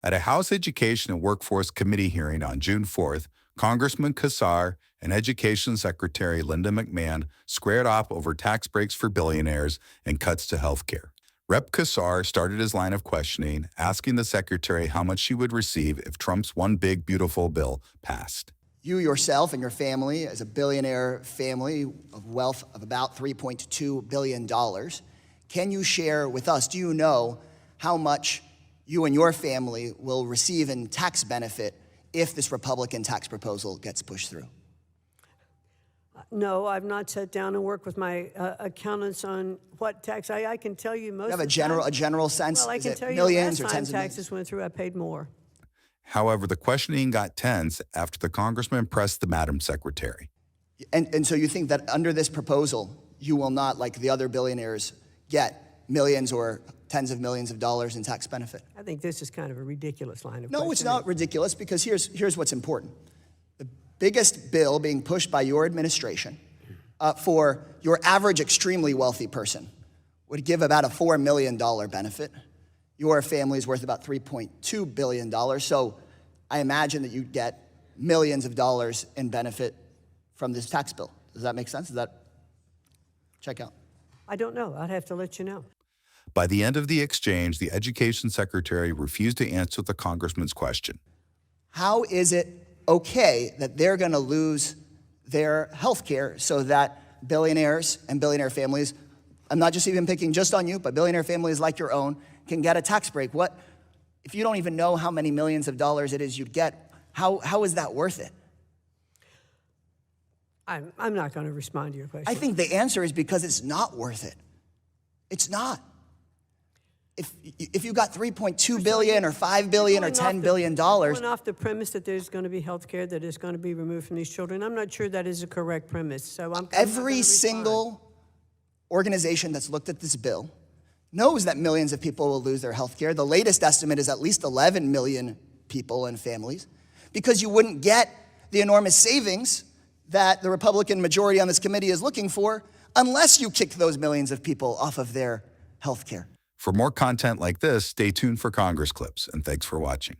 At a House Education and Workforce Committee hearing on June 4th, Congressman Casar and Education Secretary Linda McMahon squared off over tax breaks for billionaires and cuts to health care. Rep. Casar started his line of questioning, asking the secretary how much she would receive if Trump's One Big Beautiful Bill passed. You yourself and your family, as a billionaire family of wealth of about $3.2 billion, can you share with us, do you know how much you and your family will receive in tax benefit if this Republican tax proposal gets pushed through? No, I've not sat down and worked with my accountants on what tax. I can tell you most. You have of a general sense? Well, I Is can it tell you millions the or last time tens of millions? taxes went through, I paid more. However, the questioning got tense after the congressman pressed the Madam Secretary. And so you think that under this proposal, you will not, like the other billionaires, get millions or tens of millions of dollars in tax benefit? I think this is kind of a ridiculous line of No, questioning. it's not ridiculous, because here's what's important. The biggest bill being pushed by your administration for your average extremely wealthy person would give about a $4 million benefit. Your family is worth about $3.2 billion, so I imagine that you'd get millions of dollars in benefit from this tax bill. Does that make sense? Does that check out? I don't know. I'd have to let you know. By the end of the exchange, the education secretary refused to answer the congressman's question. How is it okay that they're going to lose their health care so that billionaires and billionaire families, I'm not just even picking just on you, but billionaire families like your own, can get a tax break? What, if you don't even know how many millions of dollars it is you'd get, how is that worth it? I'm not going to respond to your question. I think the answer is because it's not worth it. It's not. If you got $3.2 billion or $5 billion or $10 billion, going off the premise that there's going to be health care that is going to be removed from these children, I'm not sure that is a correct premise. So every single organization that's looked at this bill knows that millions of people will lose their health care. The latest estimate is at least 11 million people and families, because you wouldn't get the enormous savings that the Republican majority on this committee is looking for unless you kick those millions of people off of their health care. For more content like this, stay tuned for Congress Clips, and thanks for watching.